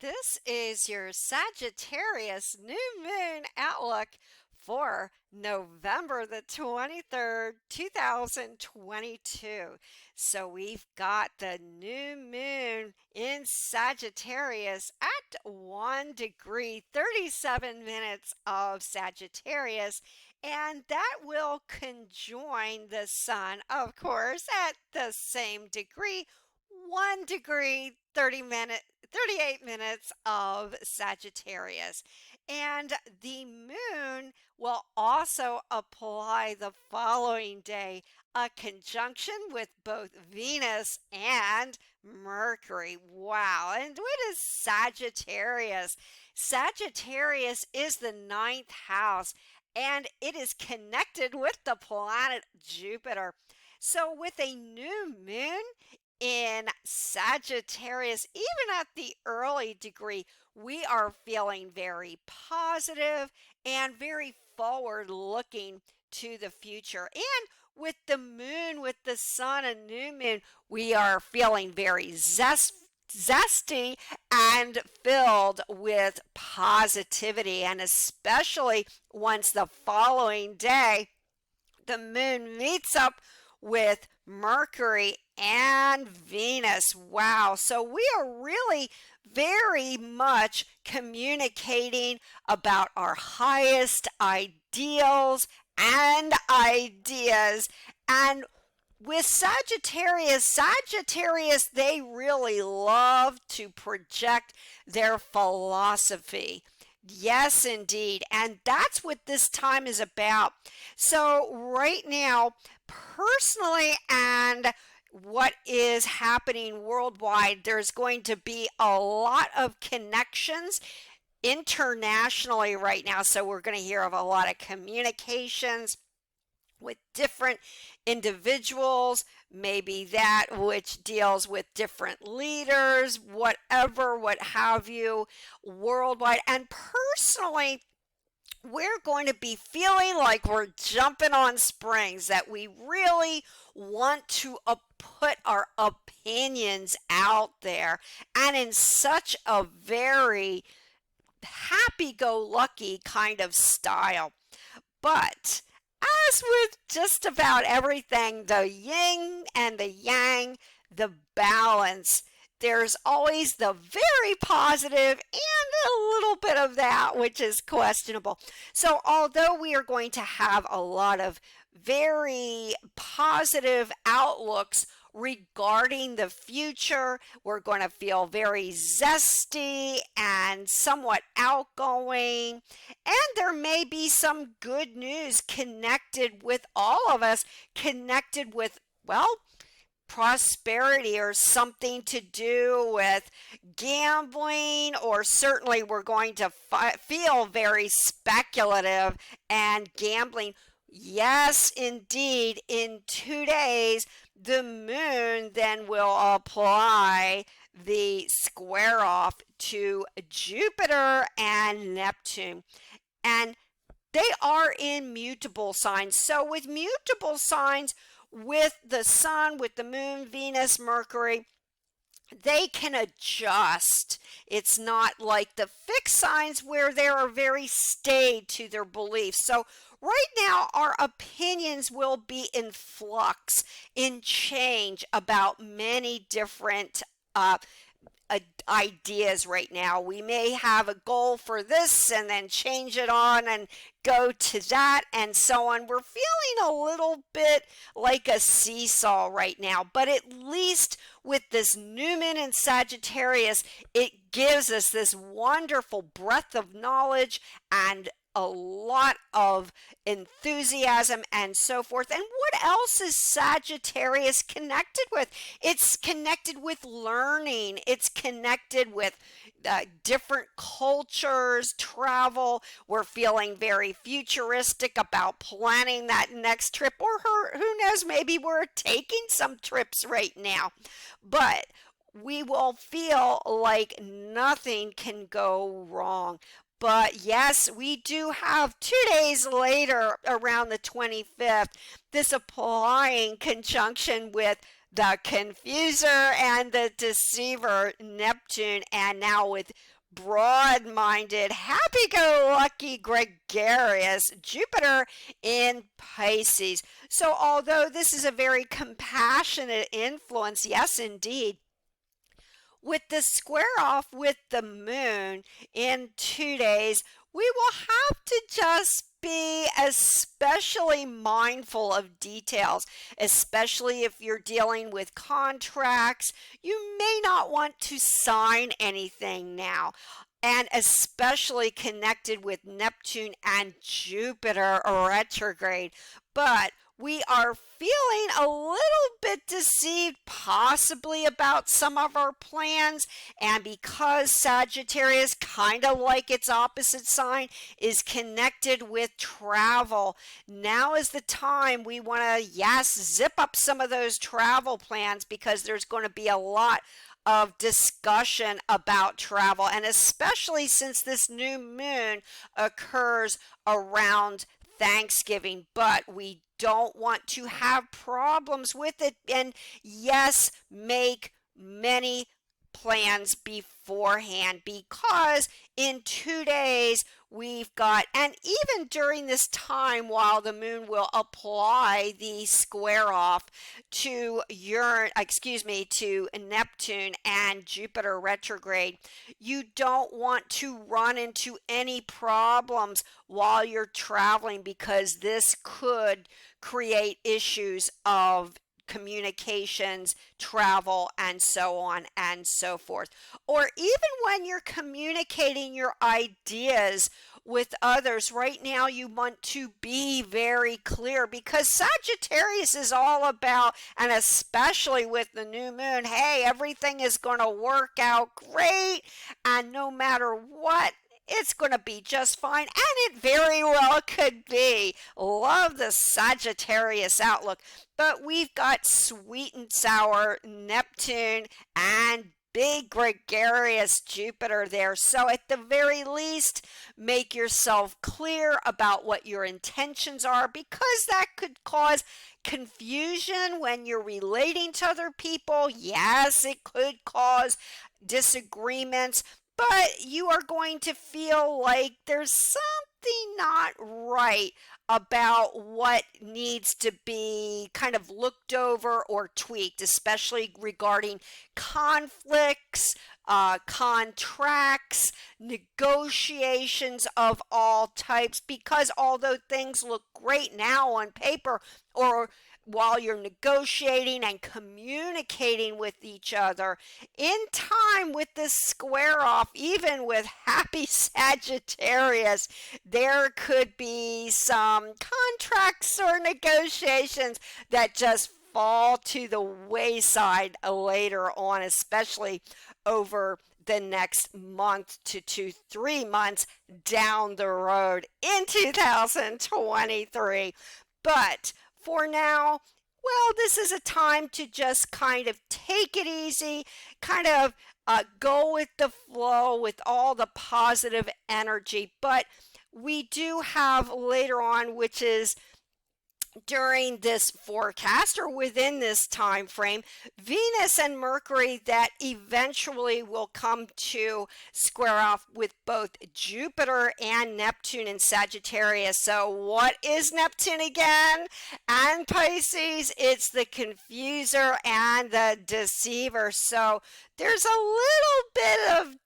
This is your Sagittarius new moon outlook for November the 23rd, 2022. So we've got the new moon in Sagittarius at 1 degree 37 minutes of Sagittarius, and that will conjoin the sun, of course, at the same degree, 1 degree 38 minutes of Sagittarius. And the moon will also apply the following day, a conjunction with both Venus and Mercury. Wow. And what is Sagittarius? Sagittarius is the ninth house, and it is connected with the planet Jupiter. So with a new moon in Sagittarius, even at the early degree, we are feeling very positive and very forward looking to the future. And with the moon, with the sun and new moon, we are feeling very zesty and filled with positivity. And especially once the following day, the moon meets up with Mercury and Venus. Wow. So we are really very much communicating about our highest ideals and ideas. And with Sagittarius, they really love to project their philosophy. Yes, indeed. And that's what this time is about. So right now, personally, and what is happening worldwide, there's going to be a lot of connections internationally right now. So we're going to hear of a lot of communications with different individuals, maybe that which deals with different leaders, whatever, what have you, worldwide. And personally, we're going to be feeling like we're jumping on springs, that we really want to put our opinions out there, and in such a very happy-go-lucky kind of style. But as with just about everything, the yin and the yang, the balance, there's always the very positive and a little bit of that which is questionable. So although we are going to have a lot of very positive outlooks regarding the future, we're going to feel very zesty and somewhat outgoing, and there may be some good news connected with all of us, connected with, well, prosperity or something to do with gambling, or certainly we're going to feel very speculative and gambling. Yes, indeed, in 2 days, the moon then will apply the square off to Jupiter and Neptune. And they are in mutable signs. So with mutable signs, with the sun, with the moon, Venus, Mercury, they can adjust. It's not like the fixed signs where they are very staid to their beliefs. So right now, our opinions will be in flux, in change about many different ideas right now. We may have a goal for this and then change it on and go to that and so on. We're feeling a little bit like a seesaw right now, but at least with this new moon in Sagittarius, it gives us this wonderful breadth of knowledge and a lot of enthusiasm and so forth. And what else is Sagittarius connected with? It's connected with learning. It's connected with different cultures, travel. We're feeling very futuristic about planning that next trip, or who knows, maybe we're taking some trips right now. But we will feel like nothing can go wrong. But yes, we do have 2 days later, around the 25th, this applying conjunction with the confuser and the deceiver, Neptune, and now with broad-minded, happy-go-lucky, gregarious Jupiter in Pisces. So although this is a very compassionate influence, yes, indeed, with the square off with the moon in 2 days, we will have to just be especially mindful of details, especially if you're dealing with contracts. You may not want to sign anything now. And especially connected with Neptune and Jupiter retrograde. But we are feeling a little bit deceived, possibly about some of our plans. And because Sagittarius, kind of like its opposite sign, is connected with travel, now is the time we want to, yes, zip up some of those travel plans, because there's going to be a lot of discussion about travel, and especially since this new moon occurs around Thanksgiving. But we don't want to have problems with it, and yes, make many plans beforehand, because in 2 days we've got, and even during this time while the moon will apply the square off to to Neptune and Jupiter retrograde, you don't want to run into any problems while you're traveling, because this could create issues of communications, travel, and so on and so forth. Or even when you're communicating your ideas with others, right now you want to be very clear, because Sagittarius is all about, and especially with the new moon, hey, everything is going to work out great, and no matter what, it's going to be just fine, and it very well could be. Love the Sagittarius outlook. But we've got sweet and sour Neptune and big gregarious Jupiter there. So at the very least, make yourself clear about what your intentions are, because that could cause confusion when you're relating to other people. Yes, it could cause disagreements, but you are going to feel like there's something not right about what needs to be kind of looked over or tweaked, especially regarding conflicts, contracts, negotiations of all types, because although things look great now on paper, or while you're negotiating and communicating with each other, in time with this square off, even with happy Sagittarius, there could be some contracts or negotiations that just fall to the wayside later on, especially over the next month to 3 months down the road in 2023. But for now, well, this is a time to just kind of take it easy, kind of go with the flow with all the positive energy. But we do have later on, which is during this forecast or within this time frame, Venus and Mercury that eventually will come to square off with both Jupiter and Neptune in Sagittarius. So what is Neptune again? And Pisces, it's the confuser and the deceiver. So there's a little bit of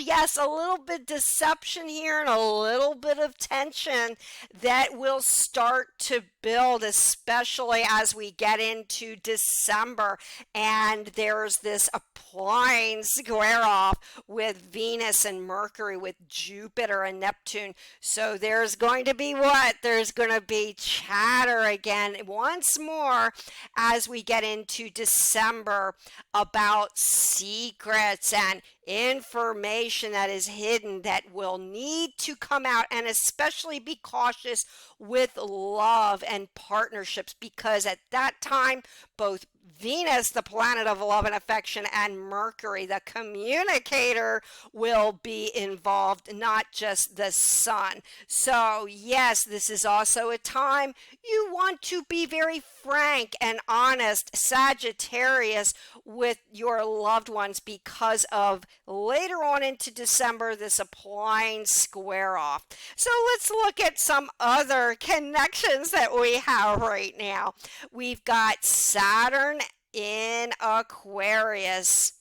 yes, a little bit deception here and a little bit of tension that will start to build, especially as we get into December. And there's this applying square off with Venus and Mercury, with Jupiter and Neptune. So there's going to be what? There's going to be chatter again once more as we get into December about secrets and information that is hidden that will need to come out, and especially be cautious with love and partnerships, because at that time both Venus, the planet of love and affection, and Mercury, the communicator, will be involved, not just the sun. So, yes, this is also a time you want to be very frank and honest, Sagittarius, with your loved ones because of later on into December, this applying square off. So, let's look at some other connections that we have right now. We've got Saturn in Aquarius,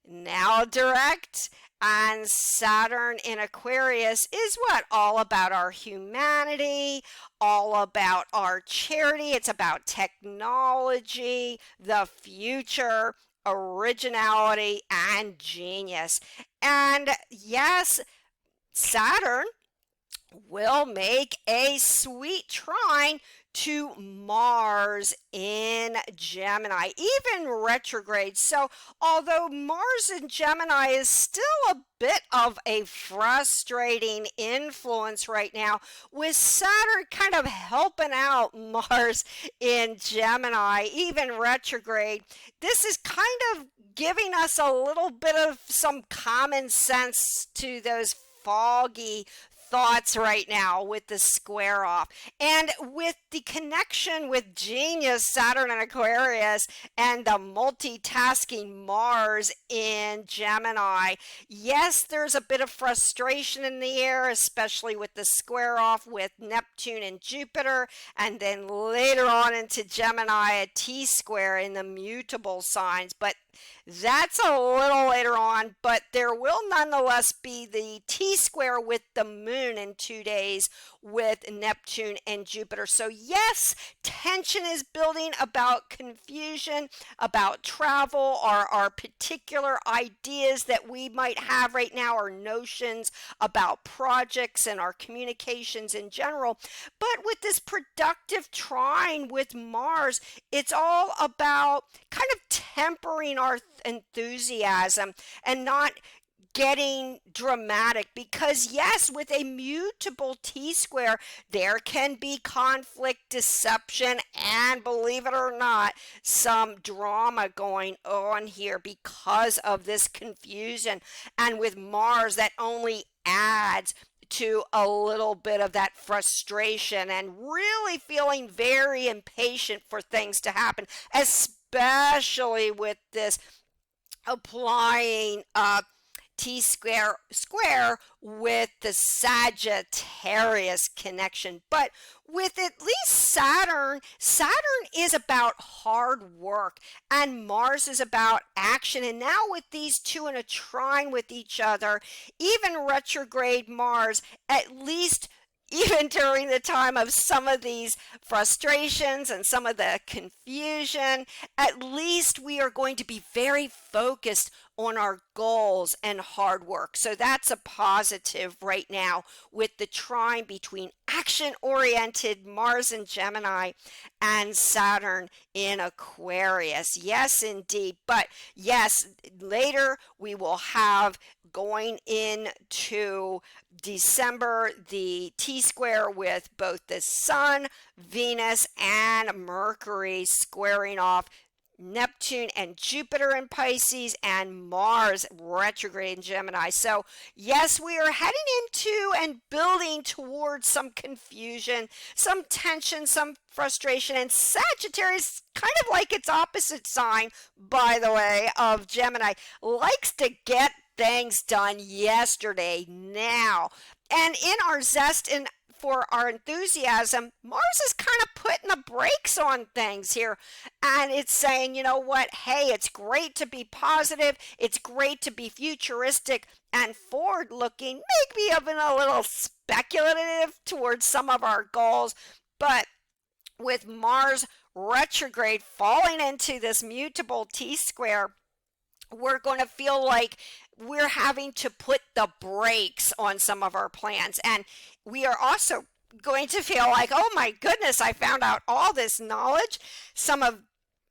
now direct, and Saturn in Aquarius is what? All about our humanity, all about our charity. It's about technology, the future, originality, and genius. And yes, Saturn will make a sweet trine to Mars in Gemini, even retrograde. So, although Mars in Gemini is still a bit of a frustrating influence right now, with Saturn kind of helping out Mars in Gemini, even retrograde, this is kind of giving us a little bit of some common sense to those foggy thoughts right now with the square off. And with the connection with genius, Saturn and Aquarius, and the multitasking Mars in Gemini, yes, there's a bit of frustration in the air, especially with the square off with Neptune and Jupiter, and then later on into Gemini, a T-square in the mutable signs. But that's a little later on, but there will nonetheless be the T-square with the moon in 2 days with Neptune and Jupiter. So yes, tension is building about confusion, about travel, or our particular ideas that we might have right now, or notions about projects and our communications in general. But with this productive trine with Mars, it's all about kind of tempering our enthusiasm and not getting dramatic, because yes, with a mutable T-square there can be conflict, deception, and believe it or not, some drama going on here because of this confusion. And with Mars, that only adds to a little bit of that frustration and really feeling very impatient for things to happen, especially with this applying T-square with the Sagittarius connection. But with at least Saturn is about hard work, and Mars is about action. And now with these two in a trine with each other, even retrograde Mars, at least even during the time of some of these frustrations and some of the confusion, at least we are going to be very focused on our goals and hard work. So that's a positive right now with the trine between action-oriented Mars in Gemini and Saturn in Aquarius. Yes, indeed. But yes, later we will have, going into December, the T-square with both the Sun, Venus, and Mercury squaring off Neptune and Jupiter in Pisces, and Mars retrograde in Gemini. So yes, we are heading into and building towards some confusion, some tension, some frustration. And Sagittarius, kind of like its opposite sign, by the way, of Gemini, likes to get things done yesterday, now. And in our zest and for our enthusiasm, Mars is kind of putting the brakes on things here. And it's saying, you know what? Hey, it's great to be positive. It's great to be futuristic and forward looking, maybe even a little speculative towards some of our goals. But with Mars retrograde falling into this mutable T-square, we're going to feel like we're having to put the brakes on some of our plans. And we are also going to feel like, oh my goodness, I found out all this knowledge. Some of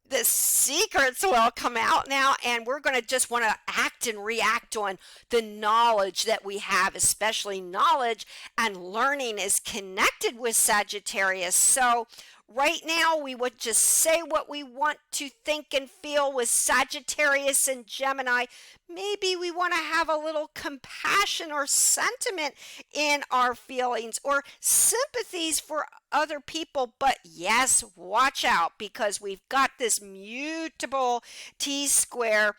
the secrets will come out now, and we're going to just want to act and react on the knowledge that we have, especially knowledge and learning is connected with Sagittarius. So Right now, we would just say what we want to think and feel with Sagittarius and Gemini. Maybe we want to have a little compassion or sentiment in our feelings or sympathies for other people. But yes, watch out because we've got this mutable T square,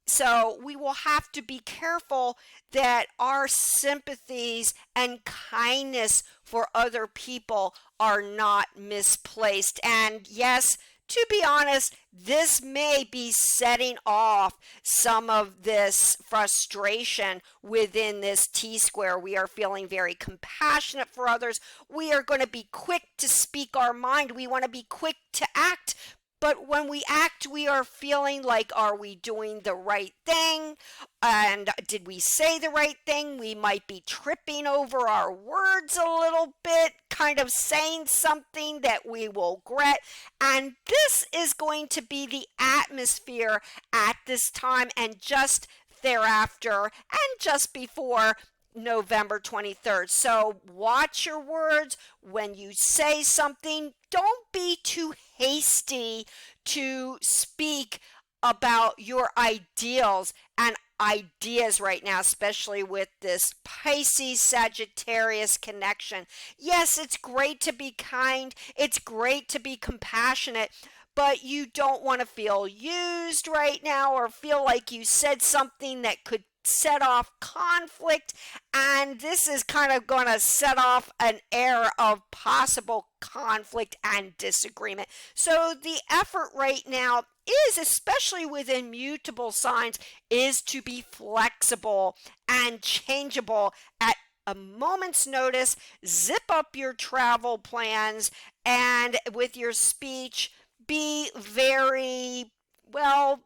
so we will have to be careful that our sympathies and kindness for other people are not misplaced. And yes, to be honest, this may be setting off some of this frustration within this T square. We are feeling very compassionate for others. We are going to be quick to speak our mind. We want to be quick to act. But when we act, we are feeling like, are we doing the right thing? And did we say the right thing? We might be tripping over our words a little bit, kind of saying something that we will regret. And this is going to be the atmosphere at this time and just thereafter and just before November 23rd. So watch your words when you say something. Don't be too hasty to speak about your ideals and ideas right now, especially with this Pisces Sagittarius connection. Yes, it's great to be kind. It's great to be compassionate. But you don't want to feel used right now or feel like you said something that could set off conflict, and this is kind of going to set off an air of possible conflict and disagreement. So the effort right now is, especially within mutable signs, is to be flexible and changeable at a moment's notice. Zip up your travel plans, and with your speech, be very, well,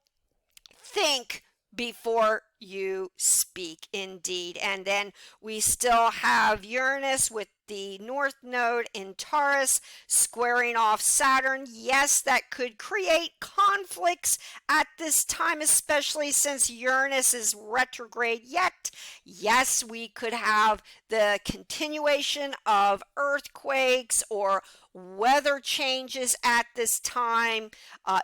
think before you speak, indeed. And then we still have Uranus with the North Node in Taurus squaring off Saturn. Yes, that could create conflicts at this time, especially since Uranus is retrograde yet. Yes, we could have the continuation of earthquakes or weather changes at this time,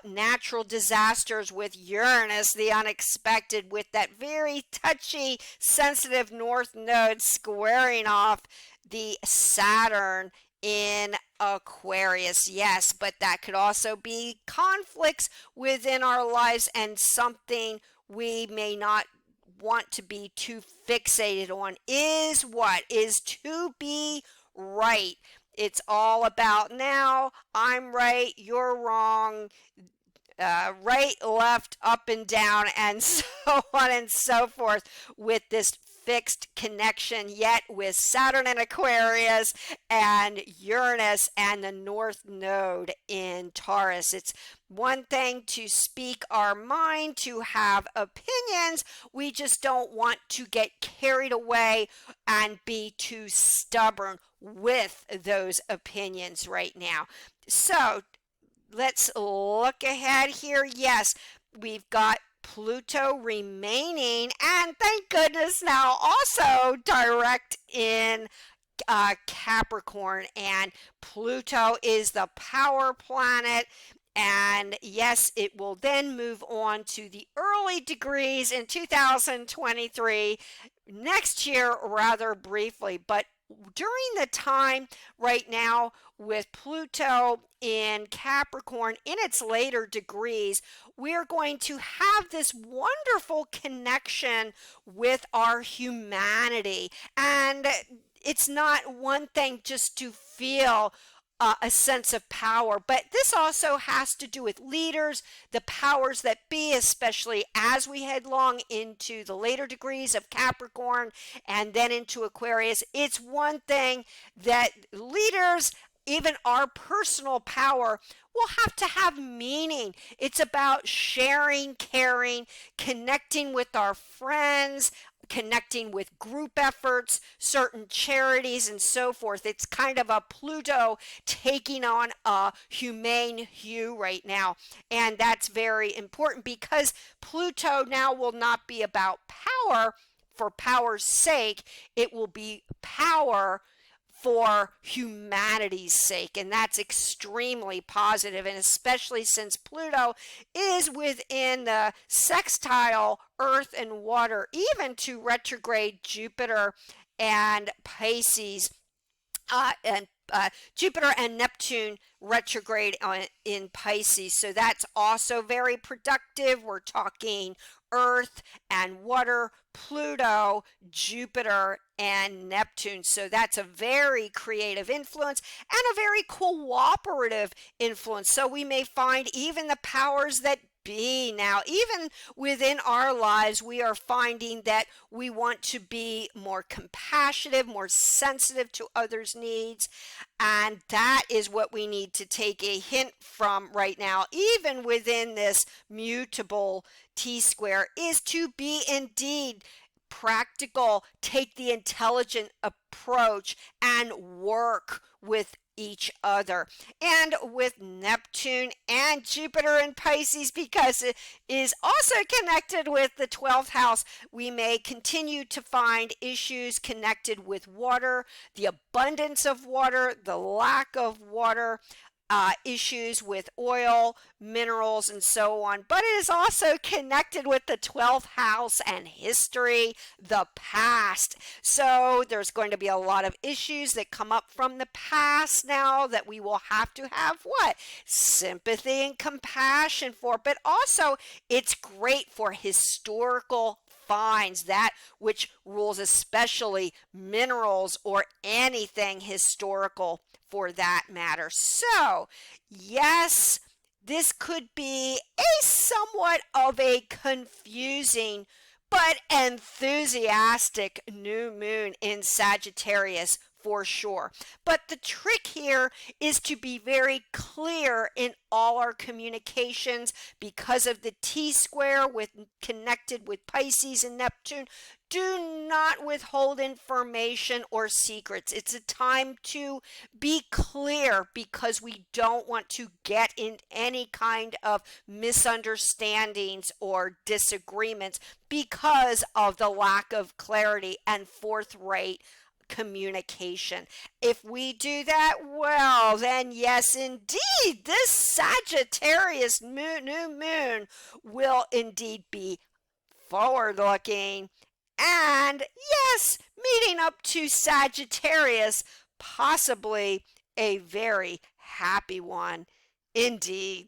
natural disasters with Uranus, the unexpected, with that very touchy, sensitive North Node squaring off the Saturn in Aquarius. Yes, but that could also be conflicts within our lives and something we may not want to be too fixated on. Is what is to be right. It's all about now. I'm right, you're wrong, right, left, up and down, and so on and so forth with this fixed connection yet with Saturn and Aquarius and Uranus and the North Node in Taurus. It's one thing to speak our mind, to have opinions. We just don't want to get carried away and be too stubborn with those opinions right now. So let's look ahead here. Yes, we've got Pluto remaining, and thank goodness now also direct in Capricorn, and Pluto is the power planet. And yes, it will then move on to the early degrees in 2023 next year, rather briefly. But during the time right now with Pluto in Capricorn in its later degrees, we're going to have this wonderful connection with our humanity. And it's not one thing just to feel a sense of power, but this also has to do with leaders, the powers that be, especially as we head long into the later degrees of Capricorn and then into Aquarius. It's one thing that leaders, even our personal power, will have to have meaning. It's about sharing, caring, connecting with our friends, connecting with group efforts, certain charities, and so forth. It's kind of a Pluto taking on a humane hue right now. And that's very important because Pluto now will not be about power for power's sake. It will be power for humanity's sake, and that's extremely positive, and especially since Pluto is within the sextile Earth and water, even to retrograde Jupiter and Pisces, and Jupiter and Neptune retrograde in Pisces. So that's also very productive. We're talking Earth and water, Pluto, Jupiter, and Neptune. So that's a very creative influence and a very cooperative influence. So we may find even the powers that be now, even within our lives, we are finding that we want to be more compassionate, more sensitive to others' needs. And that is what we need to take a hint from right now, even within this mutable T-square, is to be indeed practical, take the intelligent approach, and work with each other. And with Neptune and Jupiter in Pisces, because it is also connected with the 12th house, we may continue to find issues connected with water, the abundance of water, the lack of water, issues with oil, minerals, and so on. But it is also connected with the 12th house and history, the past. So there's going to be a lot of issues that come up from the past now that we will have to have what? Sympathy and compassion for. But also it's great for historical finds, that which rules, especially minerals or anything historical for that matter. So, yes, this could be a somewhat of a confusing but enthusiastic new moon in Sagittarius for sure. But the trick here is to be very clear in all our communications because of the T-square with connected with Pisces and Neptune. Do not withhold information or secrets. It's a time to be clear because we don't want to get in any kind of misunderstandings or disagreements because of the lack of clarity and forthright communication. If we do that, well, then yes, indeed, this Sagittarius new moon will indeed be forward looking and, yes, meeting up to Sagittarius, possibly a very happy one indeed.